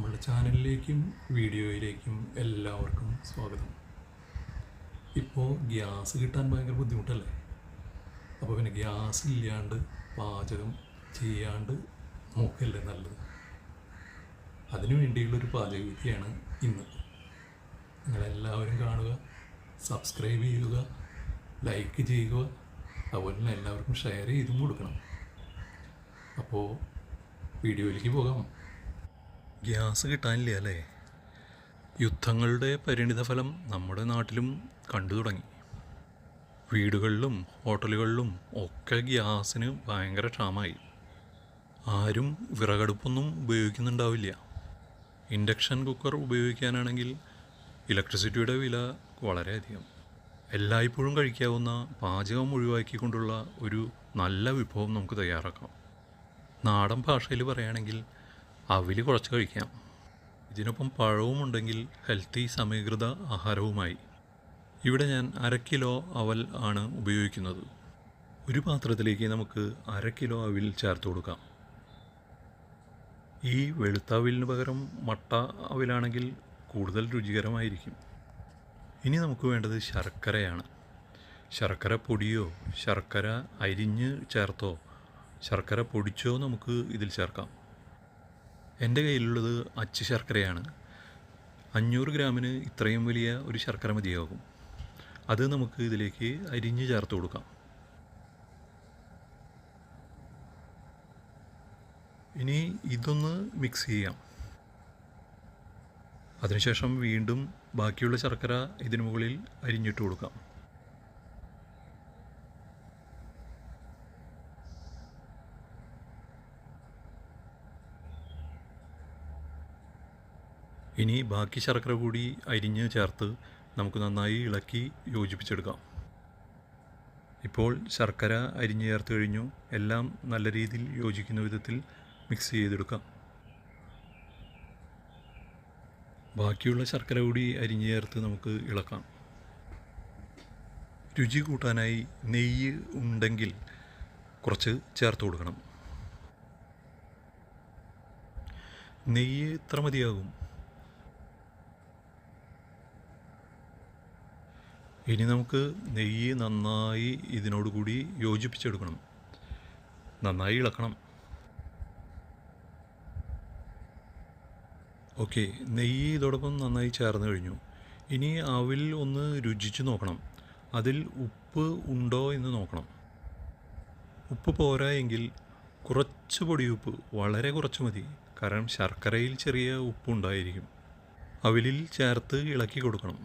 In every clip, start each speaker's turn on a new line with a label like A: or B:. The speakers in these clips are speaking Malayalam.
A: നമ്മുടെ ചാനലിലേക്കും വീഡിയോയിലേക്കും എല്ലാവർക്കും സ്വാഗതം. ഇപ്പോൾ ഗ്യാസ് കിട്ടാൻ ഭയങ്കര ബുദ്ധിമുട്ടല്ലേ? അപ്പോൾ പിന്നെ ഗ്യാസ് ഇല്ലാണ്ട് പാചകം ചെയ്യാണ്ട് നോക്കല്ലേ നല്ലത്. അതിനു വേണ്ടിയുള്ളൊരു പാചകവിദ്യയാണ് ഇന്ന്. നിങ്ങളെല്ലാവരും കാണുക, സബ്സ്ക്രൈബ് ചെയ്യുക, ലൈക്ക് ചെയ്യുക, അതുപോലെ തന്നെ എല്ലാവർക്കും ഷെയർ ചെയ്തും കൊടുക്കണം. അപ്പോൾ വീഡിയോയിലേക്ക് പോകാം. ഗ്യാസ് കിട്ടാനില്ല അല്ലേ? യുദ്ധങ്ങളുടെ പരിണിതഫലം നമ്മുടെ നാട്ടിലും കണ്ടു തുടങ്ങി. വീടുകളിലും ഹോട്ടലുകളിലും ഒക്കെ ഗ്യാസിന് ഭയങ്കര ക്ഷാമമായി. ആരും വിറകടുപ്പൊന്നും ഉപയോഗിക്കുന്നുണ്ടാവില്ല. ഇൻഡക്ഷൻ കുക്കർ ഉപയോഗിക്കാനാണെങ്കിൽ ഇലക്ട്രിസിറ്റിയുടെ വില വളരെയധികം. എല്ലായ്പ്പോഴും കഴിക്കാവുന്ന പാചകം ഒഴിവാക്കിക്കൊണ്ടുള്ള ഒരു നല്ല വിഭവം നമുക്ക് തയ്യാറാക്കാം. നാടൻ ഭാഷയിൽ പറയുകയാണെങ്കിൽ അവിൽ കുറച്ച് കഴിക്കാം. ഇതിനൊപ്പം പഴവും ഉണ്ടെങ്കിൽ ഹെൽത്തി സമീകൃത ആഹാരവുമായി. ഇവിടെ ഞാൻ 1/2 കിലോ അവൽ ആണ് ഉപയോഗിക്കുന്നത്. ഒരു പാത്രത്തിലേക്ക് നമുക്ക് 1/2 കിലോ അവിൽ ചേർത്ത് കൊടുക്കാം. ഈ വെളുത്ത അവിലിന് പകരം മട്ട അവിലാണെങ്കിൽ കൂടുതൽ രുചികരമായിരിക്കും. ഇനി നമുക്ക് വേണ്ടത് ശർക്കരയാണ്. ശർക്കര പൊടിയോ ശർക്കര അരിഞ്ഞ് ചേർത്തോ ശർക്കര പൊടിച്ചോ നമുക്ക് ഇതിൽ ചേർക്കാം. എൻ്റെ കയ്യിലുള്ളത് അച്ച് ശർക്കരയാണ്. 500 ഗ്രാമിന് ഇത്രയും വലിയ ഒരു ശർക്കര മതിയാകും. അത് നമുക്ക് ഇതിലേക്ക് അരിഞ്ഞ് ചേർത്ത് കൊടുക്കാം. ഇനി ഇതൊന്ന് മിക്സ് ചെയ്യാം. അതിനുശേഷം വീണ്ടും ബാക്കിയുള്ള ശർക്കര ഇതിനു മുകളിൽ അരിഞ്ഞിട്ട് കൊടുക്കാം. ഇനി ബാക്കി ശർക്കര കൂടി അരിഞ്ഞ് ചേർത്ത് നമുക്ക് നന്നായി ഇളക്കി യോജിപ്പിച്ചെടുക്കാം. ഇപ്പോൾ ശർക്കര അരിഞ്ഞ് ചേർത്ത് കഴിഞ്ഞു. എല്ലാം നല്ല രീതിയിൽ യോജിക്കുന്ന വിധത്തിൽ മിക്സ് ചെയ്തെടുക്കാം. ബാക്കിയുള്ള ശർക്കര കൂടി അരിഞ്ഞ് ചേർത്ത് നമുക്ക് ഇളക്കാം. രുചി കൂട്ടാനായി നെയ്യ് ഉണ്ടെങ്കിൽ കുറച്ച് ചേർത്ത് കൊടുക്കണം. നെയ്യ് ഇത്ര മതിയാകും. ഇനി നമുക്ക് നെയ്യ് നന്നായി ഇതിനോട് കൂടി യോജിപ്പിച്ചെടുക്കണം. നന്നായി ഇളക്കണം. ഓക്കെ, നെയ്യ് ഇതോടൊപ്പം നന്നായി ചേർന്ന് കഴിഞ്ഞു. ഇനി അവിൽ ഒന്ന് രുചിച്ച് നോക്കണം. അതിൽ ഉപ്പ് ഉണ്ടോ എന്ന് നോക്കണം. ഉപ്പ് പോരാ എങ്കിൽ കുറച്ച് പൊടിയുപ്പ്, വളരെ കുറച്ച് മതി. കാരണം ശർക്കരയിൽ ചെറിയ ഉപ്പുണ്ടായിരിക്കും. അവിലിൽ ചേർത്ത് ഇളക്കി കൊടുക്കണം.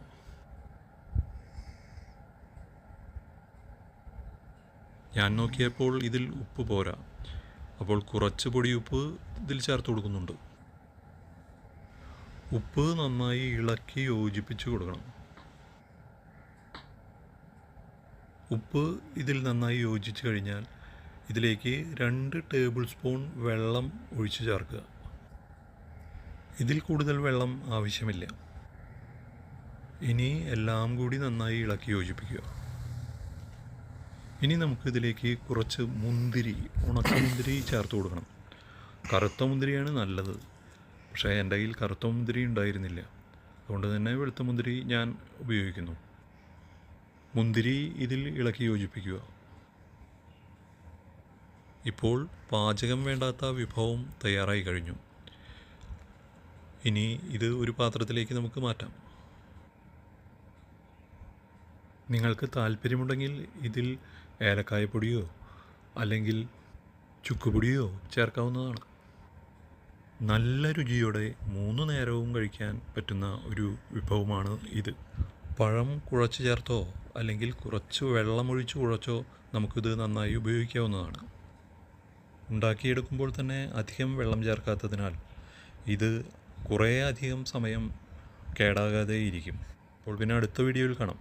A: ഞാൻ നോക്കിയപ്പോൾ ഇതിൽ ഉപ്പ് പോരാ. അപ്പോൾ കുറച്ച് പൊടിയുപ്പ് ഇതിൽ ചേർത്ത് കൊടുക്കുന്നുണ്ട്. ഉപ്പ് നന്നായി ഇളക്കി യോജിപ്പിച്ച് കൊടുക്കണം. ഉപ്പ് ഇതിൽ നന്നായി യോജിച്ച് കഴിഞ്ഞാൽ ഇതിലേക്ക് 2 ടേബിൾ സ്പൂൺ വെള്ളം ഒഴിച്ച് ചേർക്കുക. ഇതിൽ കൂടുതൽ വെള്ളം ആവശ്യമില്ല. ഇനി എല്ലാം കൂടി നന്നായി ഇളക്കി യോജിപ്പിക്കുക. ഇനി നമുക്കിതിലേക്ക് കുറച്ച് മുന്തിരി, ഉണക്കമുന്തിരി ചേർത്ത് കൊടുക്കണം. കറുത്ത മുന്തിരിയാണ് നല്ലത്. പക്ഷേ എൻ്റെ കയ്യിൽ കറുത്ത മുന്തിരി ഉണ്ടായിരുന്നില്ല. അതുകൊണ്ട് തന്നെ വെളുത്ത മുന്തിരി ഞാൻ ഉപയോഗിക്കുന്നു. മുന്തിരി ഇതിൽ ഇളക്കി യോജിപ്പിക്കുക. ഇപ്പോൾ പാചകം വേണ്ടാത്ത വിഭവം തയ്യാറായി കഴിഞ്ഞു. ഇനി ഇത് ഒരു പാത്രത്തിലേക്ക് നമുക്ക് മാറ്റാം. നിങ്ങൾക്ക് താല്പര്യമുണ്ടെങ്കിൽ ഇതിൽ ഏലക്കായപ്പൊടിയോ അല്ലെങ്കിൽ ചുക്കുപൊടിയോ ചേർക്കാവുന്നതാണ്. നല്ല രുചിയോടെ 3 നേരവും കഴിക്കാൻ പറ്റുന്ന ഒരു വിഭവമാണ് ഇത്. പഴം കുഴച്ച് ചേർത്തോ അല്ലെങ്കിൽ കുറച്ച് വെള്ളമൊഴിച്ച് കുഴച്ചോ നമുക്കിത് നന്നായി ഉപയോഗിക്കാവുന്നതാണ്. ഉണ്ടാക്കിയെടുക്കുമ്പോൾ തന്നെ അധികം വെള്ളം ചേർക്കാത്തതിനാൽ ഇത് കുറേ അധികം സമയം കേടാകാതെ ഇരിക്കും. അപ്പോൾ പിന്നെ അടുത്ത വീഡിയോയിൽ കാണാം.